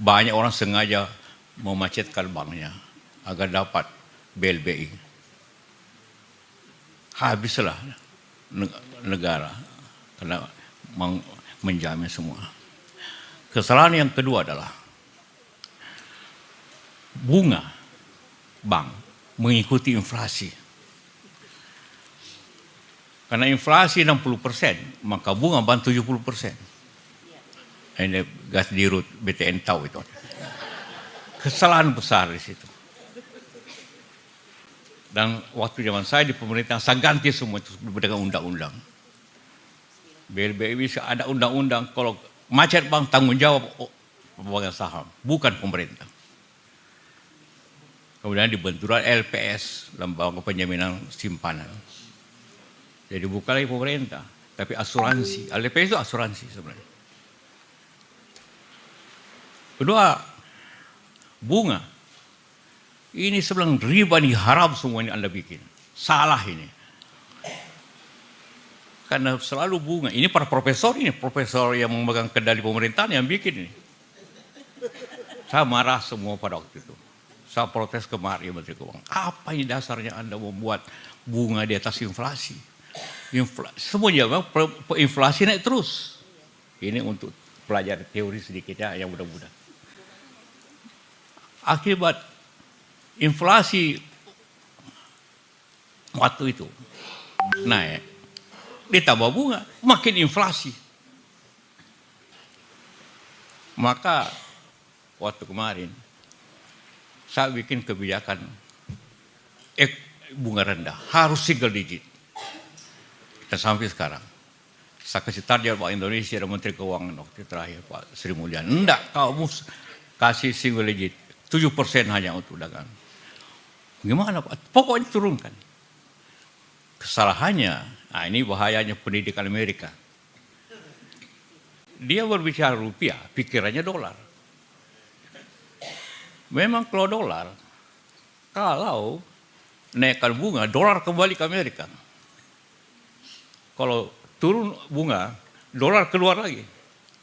banyak orang sengaja memacetkan banknya agar dapat BLBI. Habislah negara karena menjamin semua. Kesalahan yang kedua adalah bunga bank mengikuti inflasi. Karena inflasi 60%, maka bunga bank 70%. Ini gas dirut BTN tahu itu. Kesalahan besar di situ. Dan waktu zaman saya di pemerintah, saya ganti semua itu dengan undang-undang. BLBI bisa ada undang-undang, kalau macet bank tanggung jawab pemegang saham, bukan pemerintah. Kemudian dibentuklah LPS, Lembaga Penjaminan Simpanan. Jadi bukan lagi pemerintah, tapi asuransi. LPS itu asuransi sebenarnya. Kedua, bunga. Ini sebenarnya riba nih, haram semua ini Anda bikin. Salah ini. Karena selalu bunga. Ini para profesor ini, profesor yang memegang kendali pemerintahan yang bikin ini. Saya marah semua pada waktu itu. Saya protes kemarin Menteri Keuangan. Apa ini dasarnya Anda membuat bunga di atas inflasi? Semuanya inflasi naik terus. Ini untuk pelajari teori sedikitnya yang mudah-mudahan. Akibat inflasi waktu itu naik, ditambah bunga, makin inflasi. Maka waktu kemarin saya bikin kebijakan bunga rendah, harus single digit. Dan sampai sekarang, saya kasih target Bank Indonesia dan Menteri Keuangan waktu terakhir Pak Sri Mulyani. Enggak, kamu kasih single digit, 7% hanya untuk dagang. Gimana Pak? Pokoknya turunkan. Kesalahannya, nah ini bahayanya pendidikan Amerika. Dia berbicara rupiah, pikirannya dolar. Memang kalau dolar, kalau naikkan bunga, dolar kembali ke Amerika. Kalau turun bunga, dolar keluar lagi.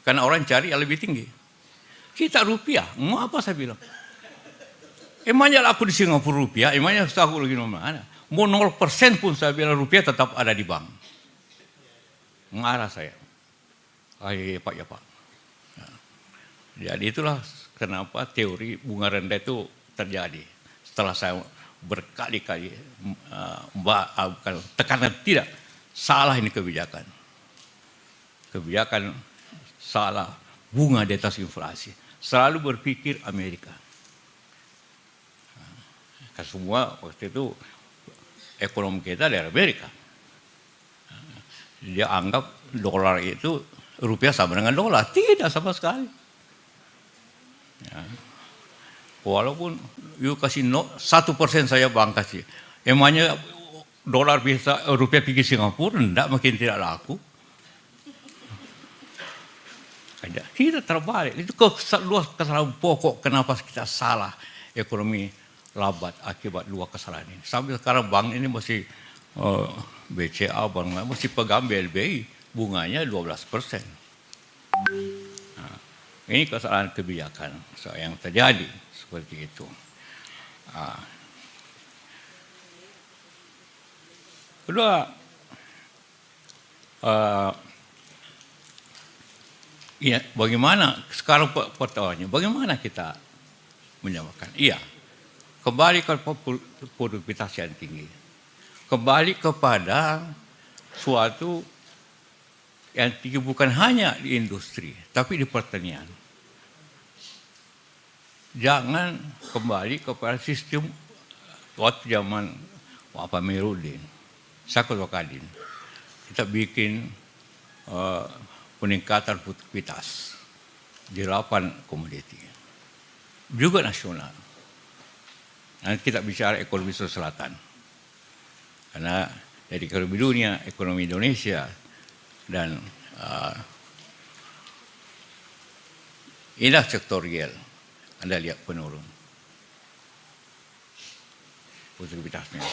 Karena orang cari yang lebih tinggi. Kita rupiah, mau apa saya bilang? Emangnya aku di Singapura rupiah, emangnya aku lagi mana? Mau 0% pun saya bilang rupiah tetap ada di bank. Mengarah saya. Ya Pak, ya Pak. Jadi itulah kenapa teori bunga rendah itu terjadi. Setelah saya berkali-kali tekanan tidak, salah ini kebijakan. Kebijakan salah, bunga di atas inflasi. Selalu berpikir Amerika. Karena semua waktu itu ekonomi kita dari Amerika. Dia anggap dolar itu, rupiah sama dengan dolar. Tidak sama sekali. Ya. Walaupun you kasih 1% saya bank kasih. Emangnya dolar bisa, rupiah pergi Singapura, enggak, makin tidak laku. Kita terbalik. Itu kesalahan pokok kenapa kita salah ekonomi lambat akibat dua kesalahan ini. Sampai sekarang bank ini masih BCA, bank masih pegang BLBI, bunganya 12%. Nah, ini kesalahan kebijakan yang terjadi seperti itu. Kedua, ya, bagaimana sekarang pertanyaannya? Bagaimana kita menyamakan? Iya, kembali ke produktivitas yang tinggi, kembali kepada suatu yang tinggi bukan hanya di industri, tapi di pertanian. Jangan kembali kepada sistem waktu zaman Pak Amiruddin, Sakut Wakadin. Kita bikin peningkatan produktivitas di 8 komoditi, juga nasional. Nanti kita bicara ekonomi selatan, karena dari ekonomi dunia, ekonomi Indonesia, dan inilah sektorial. Anda lihat penurun produktivitasnya.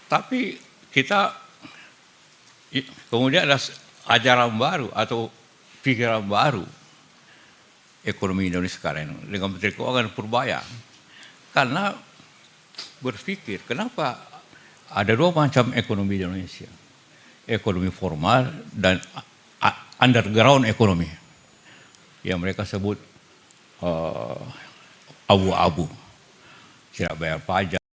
Tapi kita kemudian ada ajaran baru atau pikiran baru ekonomi Indonesia sekarang dengan Menteri Keuangan Purbaya. Karena berpikir, kenapa ada dua macam ekonomi di Indonesia. Ekonomi formal dan underground ekonomi. Yang mereka sebut abu-abu. Tidak bayar pajak.